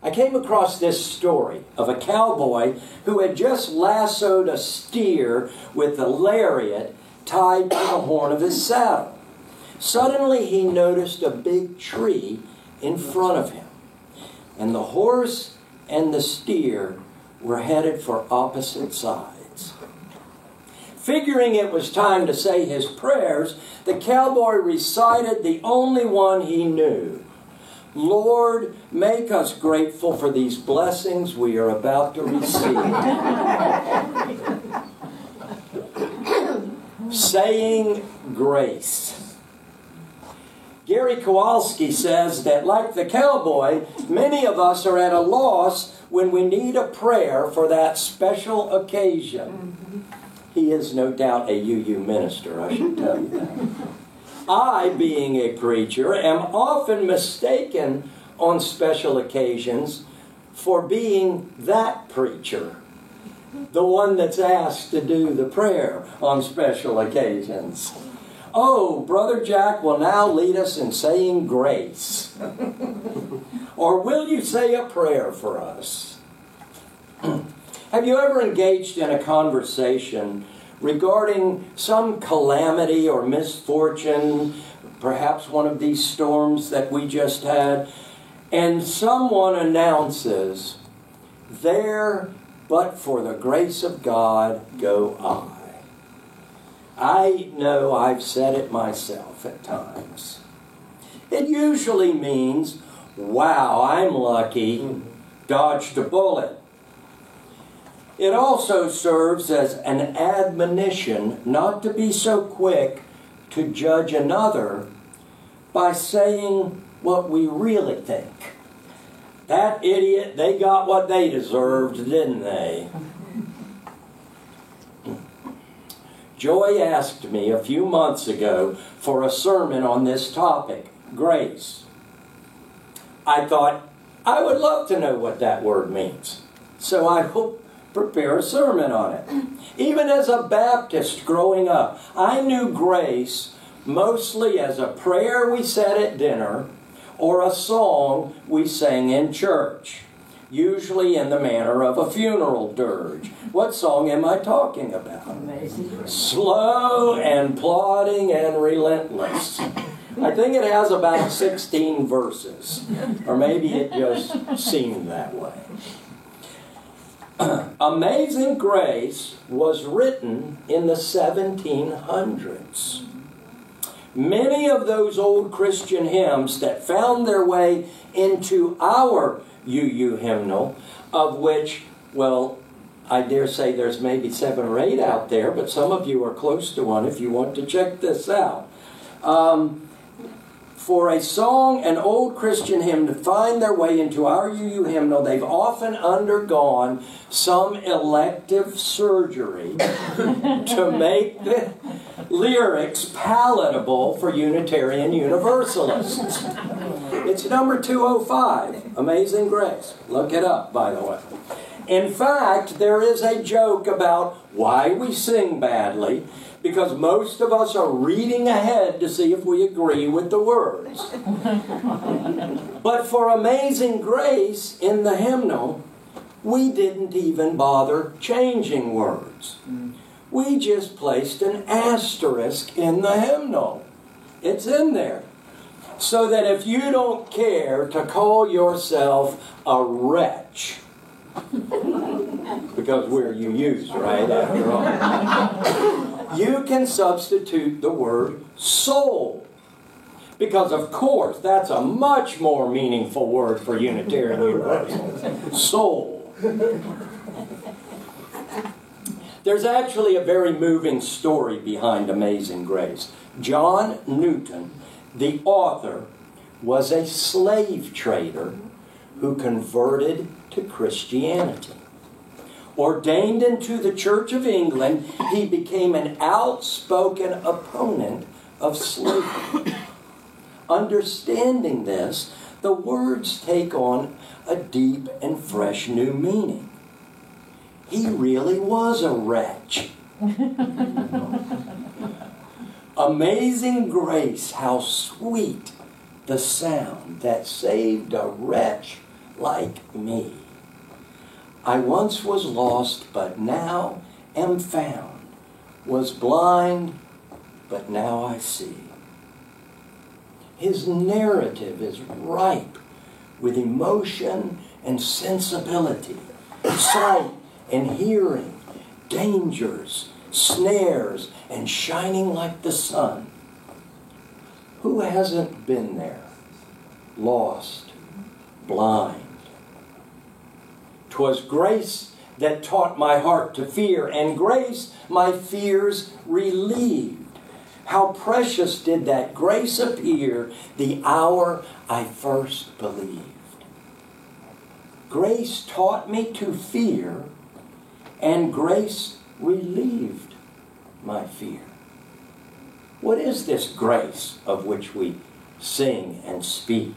I came across this story of a cowboy who had just lassoed a steer with a lariat tied to the horn of his saddle. Suddenly he noticed a big tree in front of him, and the horse and the steer were headed for opposite sides. Figuring it was time to say his prayers, the cowboy recited the only one he knew. Lord, make us grateful for these blessings we are about to receive. Saying grace. Gary Kowalski says that, like the cowboy, many of us are at a loss when we need a prayer for that special occasion. He is no doubt a UU minister, I should tell you that. I, being a preacher, am often mistaken on special occasions for being that preacher, the one that's asked to do the prayer on special occasions. Oh, Brother Jack will now lead us in saying grace. Or will you say a prayer for us? Have you ever engaged in a conversation regarding some calamity or misfortune, perhaps one of these storms that we just had, and someone announces, "There, but for the grace of God, go I"? I know I've said it myself at times. It usually means, wow, I'm lucky, dodged a bullet. It also serves as an admonition not to be so quick to judge another by saying what we really think. That idiot, they got what they deserved, didn't they? Joy asked me a few months ago for a sermon on this topic, grace. I thought, I would love to know what that word means. So I hope prepare a sermon on it. Even as a Baptist growing up, I knew grace mostly as a prayer we said at dinner or a song we sang in church, usually in the manner of a funeral dirge. What song am I talking about? Amazing. Slow and plodding and relentless. I think it has about 16 verses, or maybe it just seemed that way. Amazing Grace was written in the 1700s. Many of those old Christian hymns that found their way into our UU hymnal, of which, well, I dare say there's maybe 7 or 8 out there, but some of you are close to one if you want to check this out. For a song, an old Christian hymn, to find their way into our UU hymnal, they've often undergone some elective surgery to make the lyrics palatable for Unitarian Universalists. It's number 205, Amazing Grace. Look it up, by the way. In fact, there is a joke about why we sing badly, because most of us are reading ahead to see if we agree with the words. But for Amazing Grace in the hymnal, we didn't even bother changing words. We just placed an asterisk in the hymnal. It's in there. So that if you don't care to call yourself a wretch, because we're UUs, right, after all, you can substitute the word soul. Because, of course, that's a much more meaningful word for Unitarian Universalists. Soul. There's actually a very moving story behind Amazing Grace. John Newton, the author, was a slave trader who converted to Christianity. Ordained into the Church of England, he became an outspoken opponent of slavery. Understanding this, the words take on a deep and fresh new meaning. He really was a wretch. Amazing grace, how sweet the sound that saved a wretch like me. I once was lost, but now am found. Was blind, but now I see. His narrative is ripe with emotion and sensibility, sight and hearing, dangers, snares, and shining like the sun. Who hasn't been there? Lost, blind. 'Twas grace that taught my heart to fear, and grace my fears relieved. How precious did that grace appear the hour I first believed. Grace taught me to fear, and grace relieved my fear. What is this grace of which we sing and speak?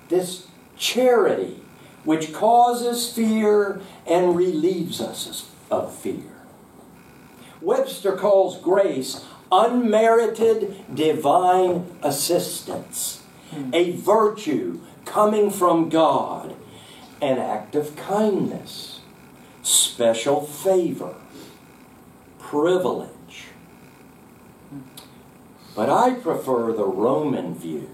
This charity which causes fear and relieves us of fear. Webster calls grace unmerited divine assistance, a virtue coming from God, an act of kindness, special favor, privilege. But I prefer the Roman view,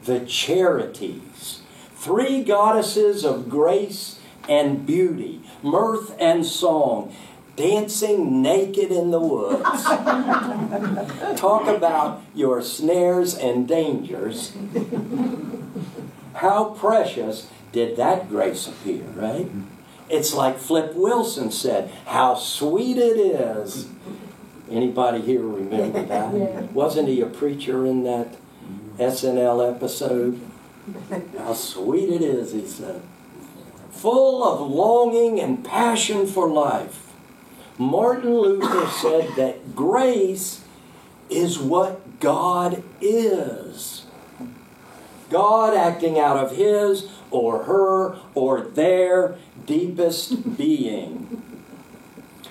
the charities, three goddesses of grace and beauty, mirth and song, dancing naked in the woods. Talk about your snares and dangers. How precious did that grace appear, right? It's like Flip Wilson said, how sweet it is. Anybody here remember that? Yeah. Wasn't he a preacher in that SNL episode? How sweet it is, he said. Full of longing and passion for life. Martin Luther said that grace is what God is. God acting out of his or her or their deepest being.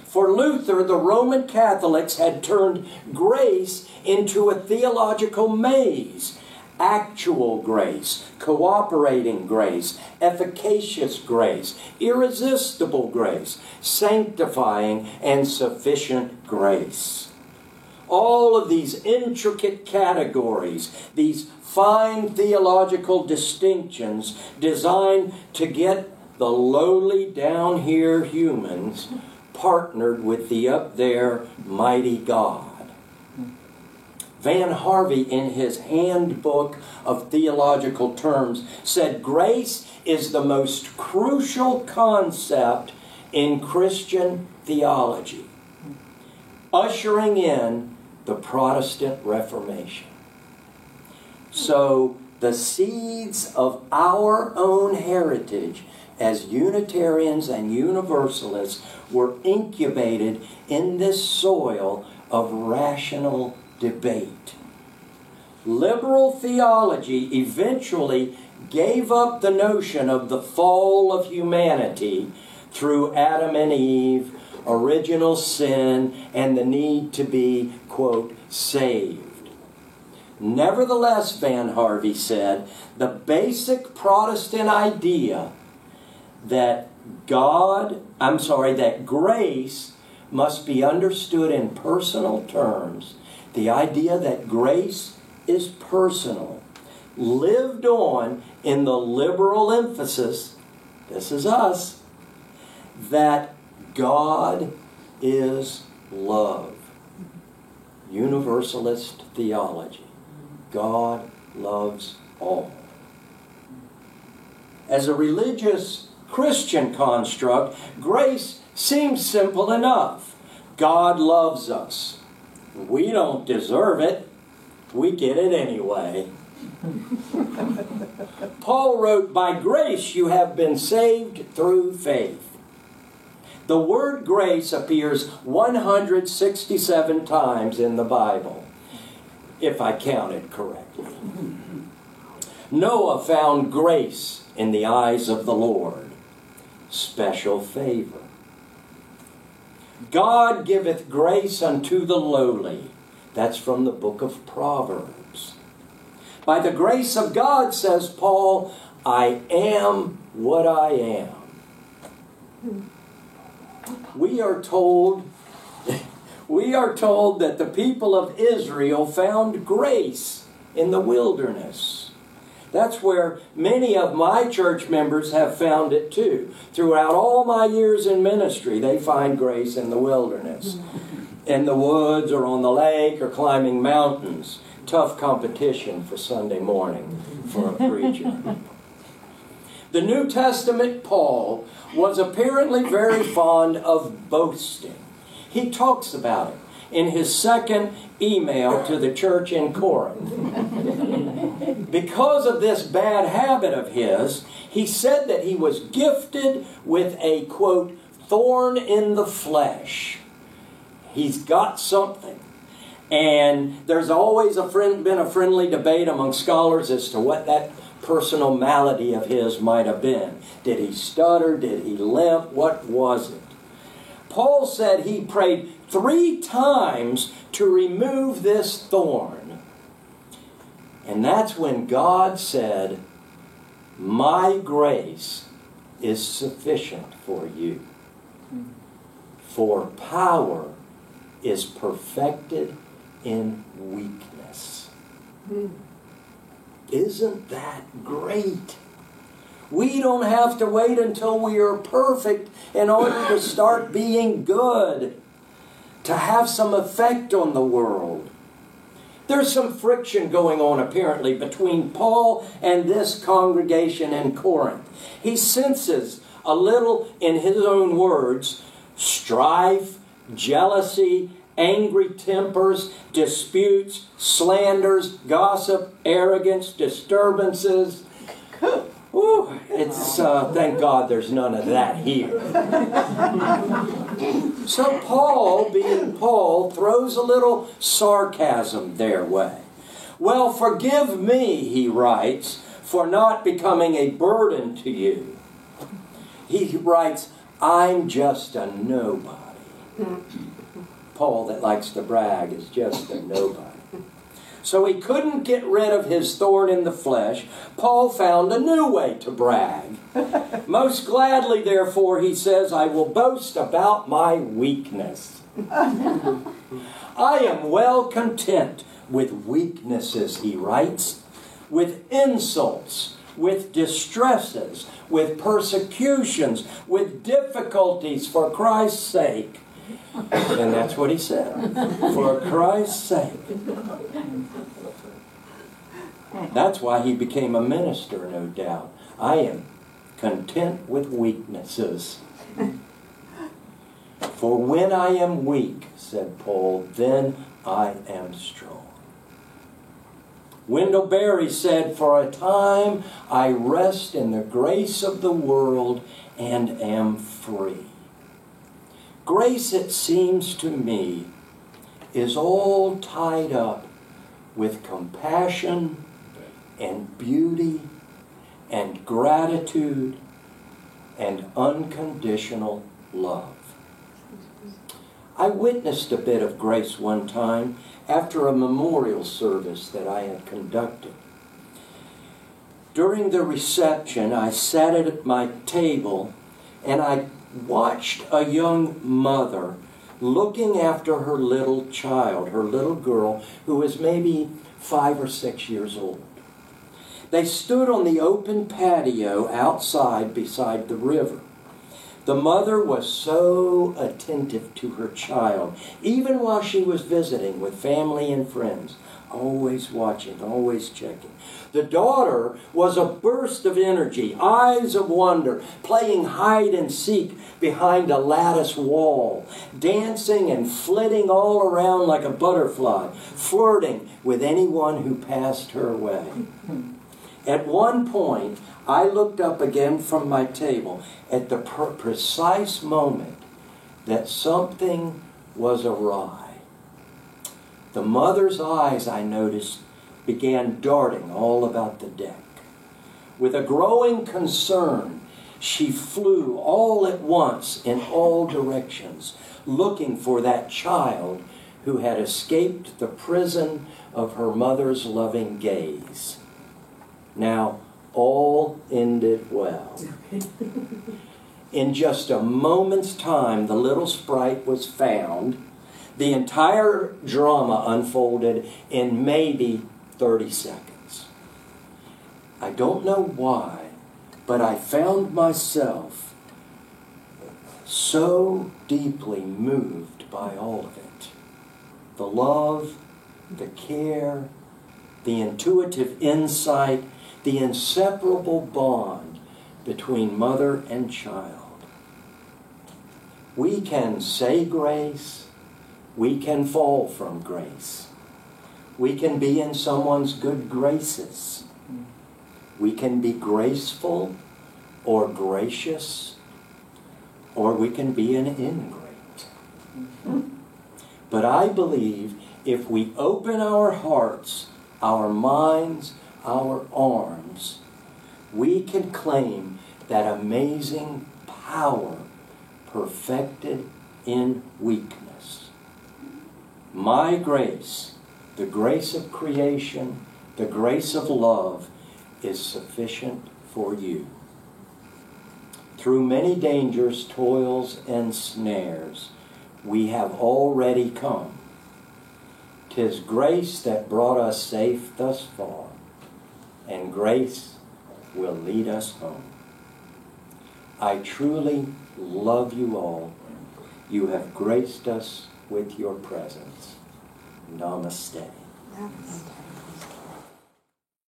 For Luther, the Roman Catholics had turned grace into a theological maze. Actual grace, cooperating grace, efficacious grace, irresistible grace, sanctifying and sufficient grace. All of these intricate categories, these fine theological distinctions designed to get the lowly down here humans partnered with the up there mighty God. Van Harvey, in his Handbook of Theological Terms, said grace is the most crucial concept in Christian theology, ushering in the Protestant Reformation. So the seeds of our own heritage as Unitarians and Universalists were incubated in this soil of rational debate. Liberal theology eventually gave up the notion of the fall of humanity through Adam and Eve, original sin, and the need to be, quote, saved. Nevertheless, Van Harvey said, the basic Protestant idea that grace must be understood in personal terms, the idea that grace is personal, lived on in the liberal emphasis, this is us, that God is love. Universalist theology. God loves all. As a religious Christian construct, grace seems simple enough. God loves us. We don't deserve it. We get it anyway. Paul wrote, by grace you have been saved through faith. The word grace appears 167 times in the Bible, if I counted correctly. Noah found grace in the eyes of the Lord. Special favor. God giveth grace unto the lowly. That's from the book of Proverbs. By the grace of God, says Paul, I am what I am. We are told that the people of Israel found grace in the wilderness. That's where many of my church members have found it too. Throughout all my years in ministry, they find grace in the wilderness. In the woods or on the lake or climbing mountains. Tough competition for Sunday morning for a preacher. The New Testament Paul was apparently very fond of boasting. He talks about it in his second email to the church in Corinth. Because of this bad habit of his, he said that he was gifted with a, quote, thorn in the flesh. He's got something. And there's always been a friendly debate among scholars as to what that personal malady of his might have been. Did he stutter? Did he limp? What was it? Paul said he prayed 3 times to remove this thorn. And that's when God said, my grace is sufficient for you. For power is perfected in weakness. Isn't that great? We don't have to wait until we are perfect in order to start being good, to have some effect on the world. There's some friction going on apparently between Paul and this congregation in Corinth. He senses a little, in his own words, strife, jealousy, angry tempers, disputes, slanders, gossip, arrogance, disturbances. Ooh, it's thank God there's none of that here. So Paul, being Paul, throws a little sarcasm their way. Well, forgive me, he writes, for not becoming a burden to you. He writes, I'm just a nobody. Paul, that likes to brag, is just a nobody. So he couldn't get rid of his thorn in the flesh. Paul found a new way to brag. Most gladly, therefore, he says, I will boast about my weakness. I am well content with weaknesses, he writes, with insults, with distresses, with persecutions, with difficulties for Christ's sake. And that's what he said. For Christ's sake. That's why he became a minister, no doubt. I am content with weaknesses. For when I am weak, said Paul, then I am strong. Wendell Berry said, for a time I rest in the grace of the world and am free. Grace, it seems to me, is all tied up with compassion and beauty and gratitude and unconditional love. I witnessed a bit of grace one time after a memorial service that I had conducted. During the reception, I sat at my table and I watched a young mother looking after her little child, her little girl, who was maybe 5 or 6 years old. They stood on the open patio outside beside the river. The mother was so attentive to her child, even while she was visiting with family and friends, always watching, always checking. The daughter was a burst of energy, eyes of wonder, playing hide and seek behind a lattice wall, dancing and flitting all around like a butterfly, flirting with anyone who passed her way. At one point, I looked up again from my table at the precise moment that something was awry. The mother's eyes, I noticed, began darting all about the deck. With a growing concern, she flew all at once in all directions, looking for that child who had escaped the prison of her mother's loving gaze. Now, all ended well. In just a moment's time, the little sprite was found. The entire drama unfolded in maybe 30 seconds. I don't know why, but I found myself so deeply moved by all of it. The love, the care, the intuitive insight, the inseparable bond between mother and child. We can say grace, we can fall from grace. We can be in someone's good graces. We can be graceful or gracious, or we can be an ingrate. But I believe if we open our hearts, our minds, our arms, we can claim that amazing power perfected in weakness. My grace, the grace of creation, the grace of love, is sufficient for you. Through many dangers, toils, and snares, we have already come. 'Tis grace that brought us safe thus far, and grace will lead us home. I truly love you all. You have graced us with your presence. Namaste. Namaste.